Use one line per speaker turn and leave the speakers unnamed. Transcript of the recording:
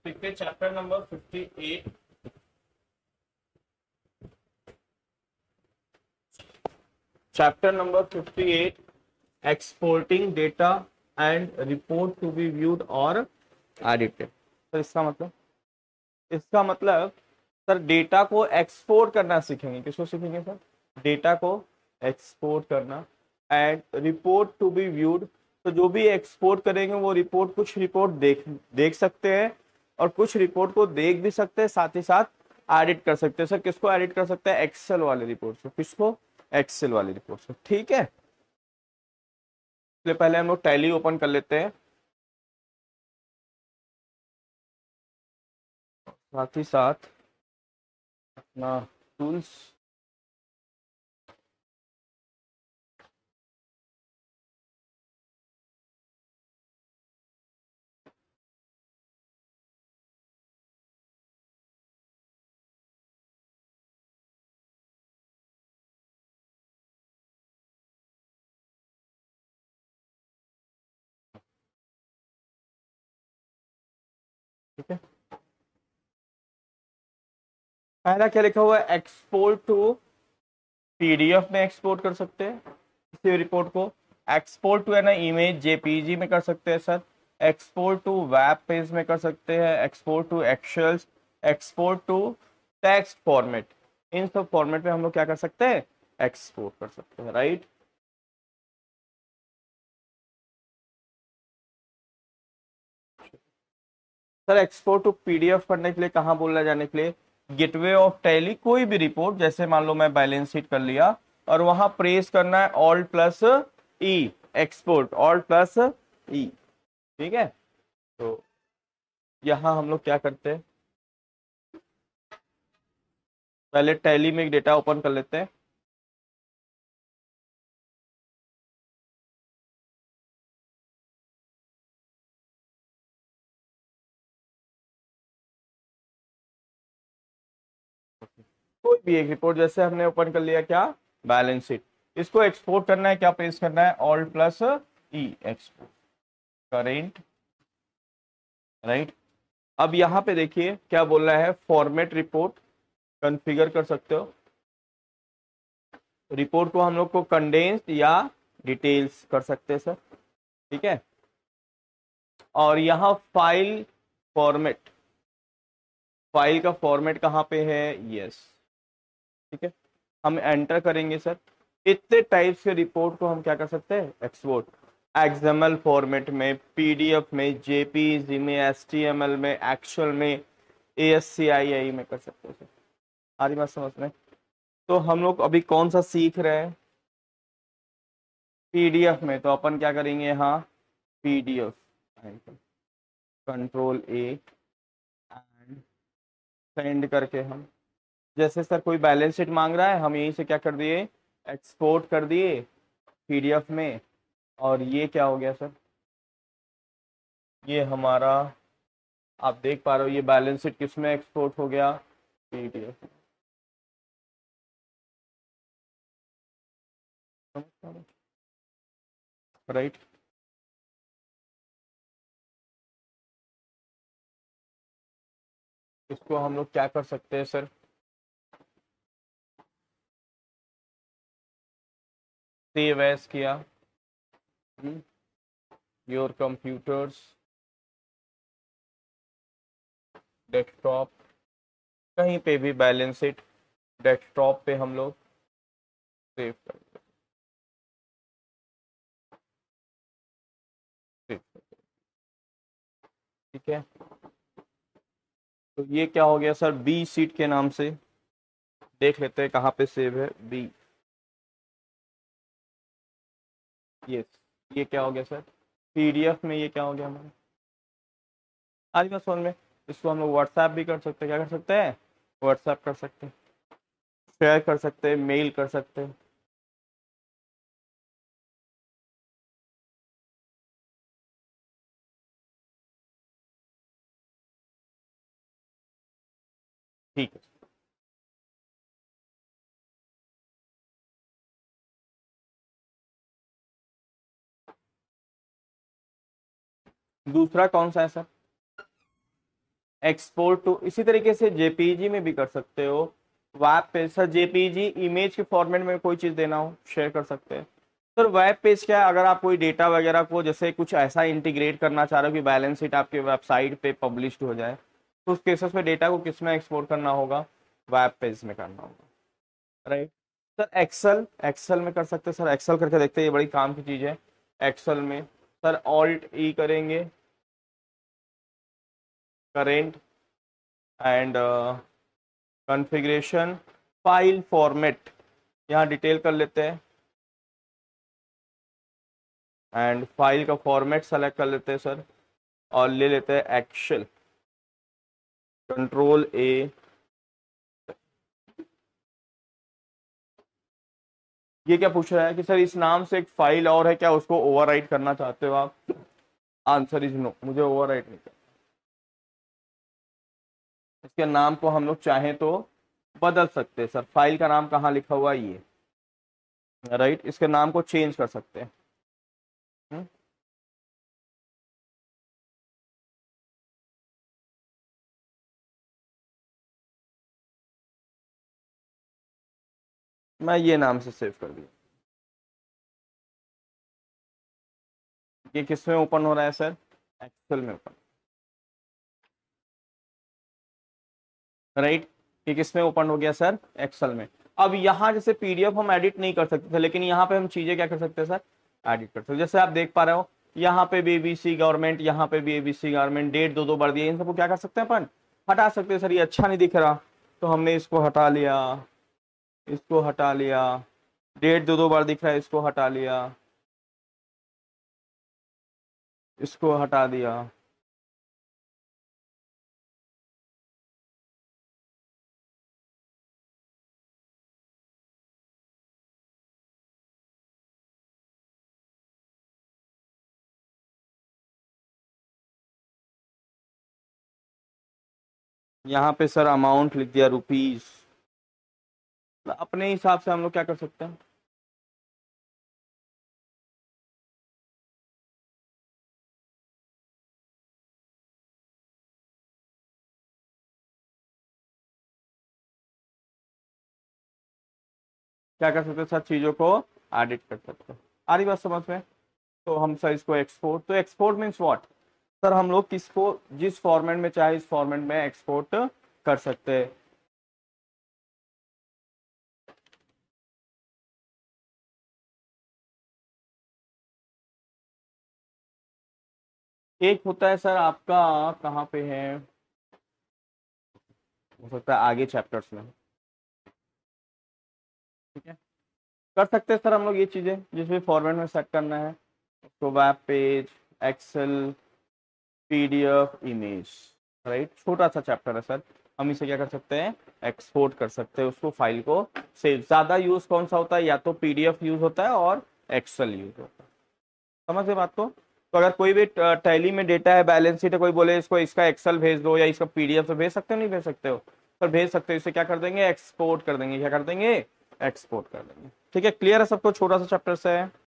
देखते हैं chapter number 58। Chapter number 58, exporting data and report to be viewed और edited. तो इसका मतलब सर डेटा को एक्सपोर्ट करना सीखेंगे। किसको सीखेंगे सर? डेटा को एक्सपोर्ट करना and report to be viewed. तो जो भी एक्सपोर्ट करेंगे वो रिपोर्ट, कुछ रिपोर्ट देख सकते हैं और कुछ रिपोर्ट को देख भी सकते हैं, साथ ही साथ एडिट कर सकते हैं। सर किसको एडिट कर सकते हैं? एक्सेल वाले रिपोर्ट को। किसको? एक्सेल वाली रिपोर्ट को। ठीक है, इसलिए पहले हम लोग टैली ओपन कर लेते हैं, साथ ही साथ अपना टूल्स। ठीक है, पहला क्या लिखा हुआ है? एक्सपोर्ट टू पीडीएफ में एक्सपोर्ट कर सकते हैं किसी रिपोर्ट को। एक्सपोर्ट टू है ना इमेज जेपीजी में कर सकते हैं sir. Export to web page में कर सकते हैं। Export to excels, export to text format, इन सब फॉर्मेट में हम लोग क्या कर सकते हैं? एक्सपोर्ट कर सकते हैं, right. Sir export to PDF करने के लिए कहाँ बोला जाने के लिए? Gateway of Tally. कोई भी रिपोर्ट, जैसे मान लो मैं बैलेंस शीट कर लिया और वहां प्रेस करना है ऑल्ट प्लस ई, एक्सपोर्ट ऑल्ट प्लस ई। ठीक है, तो यहाँ हम लोग क्या करते हैं, पहले टैली में एक डेटा ओपन कर लेते हैं। कोई भी एक रिपोर्ट, जैसे हमने ओपन कर लिया क्या? Balance sheet. इसको एक्सपोर्ट करना है, क्या प्रेस करना है? ऑल्ट प्लस ई, एक्सपोर्ट करेंट, राइट। अब यहाँ पे देखिए क्या बोल रहा है, फॉर्मेट रिपोर्ट कॉन्फ़िगर कर सकते हो। रिपोर्ट को हम लोग को कंडेंस्ड या डिटेल्स कर सकते हैं सर। ठीक है, और यहाँ फाइल फॉर्मेट, फाइल का फॉर्मेट कहाँ पे है? यस, ठीक है, हम एंटर करेंगे सर। इतने टाइप्स के रिपोर्ट को हम क्या कर सकते हैं? एक्सपोर्ट। एक्सएमएल फॉर्मेट में, पीडीएफ में, जेपीजी में, एचटीएमएल में, एक्सेल में, एएससीआईआई में कर सकते हैं सर। आ रही बात समझ में? तो हम लोग अभी कौन सा सीख रहे हैं? पीडीएफ में। तो अपन क्या करेंगे यहाँ? PDF, control A and send करके हम, जैसे सर कोई बैलेंस शीट मांग रहा है, हम यहीं से क्या कर दिए? एक्सपोर्ट कर दिए पीडीएफ में। और ये क्या हो गया सर? ये हमारा, आप देख पा रहे हो, ये बैलेंस शीट किस में एक्सपोर्ट हो गया? पीडीएफ। राइट, इसको हम लोग क्या कर सकते हैं सर? सेव एज किया, योर कंप्यूटर्स, डेस्कटॉप, कहीं पे भी बैलेंस शीट डेस्कटॉप पे हम लोग सेव कर सेव कर- ठीक है, तो ये क्या हो गया सर? बी सीट के नाम से। देख लेते हैं कहाँ पे सेव है बी। ये क्या हो गया सर? पीडीएफ में। ये क्या हो गया हमारा? आज मैं समझ में। इसको हम लोग व्हाट्सएप भी कर सकते हैं। क्या कर सकते हैं? व्हाट्सएप कर सकते हैं, शेयर कर सकते हैं, मेल कर सकते हैं। ठीक है, दूसरा कौन सा है सर? एक्सपोर्ट टू, इसी तरीके से जेपीजी में भी कर सकते हो। Web page sir, JPG image के फॉर्मेट में कोई चीज देना हो शेयर कर सकते हैं सर। वेब पेज क्या है, अगर आप कोई डेटा वगैरह को जैसे कुछ ऐसा इंटीग्रेट करना चाह रहे हो कि बैलेंस शीट आपके वेबसाइट पे पब्लिश हो जाए, तो उस केसेस में डेटा को किस में एक्सपोर्ट करना होगा, वेब पेज में करना होगा, राइट। सर एक्सेल, एक्सेल में कर सकते हैं सर, एक्सेल करके देखते हैं, ये बड़ी काम की चीज है। एक्सेल में सर ऑल्ट ई करेंगे, current and configuration, file format, यहाँ डिटेल कर लेते हैं एंड फाइल का फॉर्मेट सेलेक्ट कर लेते हैं सर, और ले लेते हैं एक्सेल, कंट्रोल ए। ये क्या पूछ रहा है कि सर इस नाम से एक फाइल और है क्या, उसको ओवरराइट करना चाहते हो आप? आंसर इज नो, मुझे ओवरराइट नहीं करना। इसके नाम को हम लोग चाहें तो बदल सकते हैं सर। फाइल का नाम कहाँ लिखा हुआ है, ये राइट, इसके नाम को चेंज कर सकते हैं। हम्म? मैं ये नाम से सेव कर दिया। ये किस में ओपन हो रहा है सर, एक्सेल में ओपन, राइट। ये किस में ओपन हो गया सर, एक्सेल में। अब यहाँ जैसे पीडीएफ हम एडिट नहीं कर सकते थे, लेकिन यहाँ पे हम चीजें क्या कर सकते हैं सर, एडिट कर सकते हैं। जैसे आप देख पा रहे हो यहाँ पे भी एबीसी गवर्नमेंट, यहाँ पे भी एबीसी गवर्नमेंट, डेट दो दो बार दिए, इन सबको क्या कर सकते हैं अपन, हटा सकते हैं। सर ये अच्छा नहीं दिख रहा, तो हमने इसको हटा लिया, इसको हटा लिया। डेट दो दो बार दिख रहा है, इसको हटा लिया, इसको हटा दिया। यहाँ पे सर अमाउंट लिख दिया रुपीज। अपने हिसाब से हम लोग क्या कर सकते हैं, क्या कर सकते हैं सर, चीजों को एडिट कर सकते हैं। आ रही बात समझ में? तो हम सर इसको एक्सपोर्ट, तो एक्सपोर्ट मीन्स व्हाट सर, हम लोग किसको जिस फॉर्मेट में चाहे इस फॉर्मेट में एक्सपोर्ट कर सकते हैं। एक होता है सर आपका, कहाँ पे है, हो सकता है आगे चैप्टर्स में, ठीक है। कर सकते हैं सर हम लोग ये चीजें जिस भी फॉर्मेट में सेट करना है उसको, web page, excel, PDF, image, right. छोटा सा चैप्टर है सर, हम इसे क्या कर सकते हैं, एक्सपोर्ट कर सकते हैं उसको, फाइल को सेव। ज्यादा यूज कौन सा होता है, या तो पीडीएफ यूज होता है और एक्सेल यूज होता है। समझ गए बात को? तो अगर कोई भी टैली में डेटा है, बैलेंस शीट है, कोई बोले इसको इसका एक्सेल भेज दो या इसका पीडीएफ, तो भेज सकते हो नहीं भेज सकते हो, पर भेज सकते हो। इसे क्या कर देंगे, एक्सपोर्ट कर देंगे। क्या कर देंगे, एक्सपोर्ट कर देंगे। ठीक है, क्लियर है सबको, छोटा सा चैप्टर से है।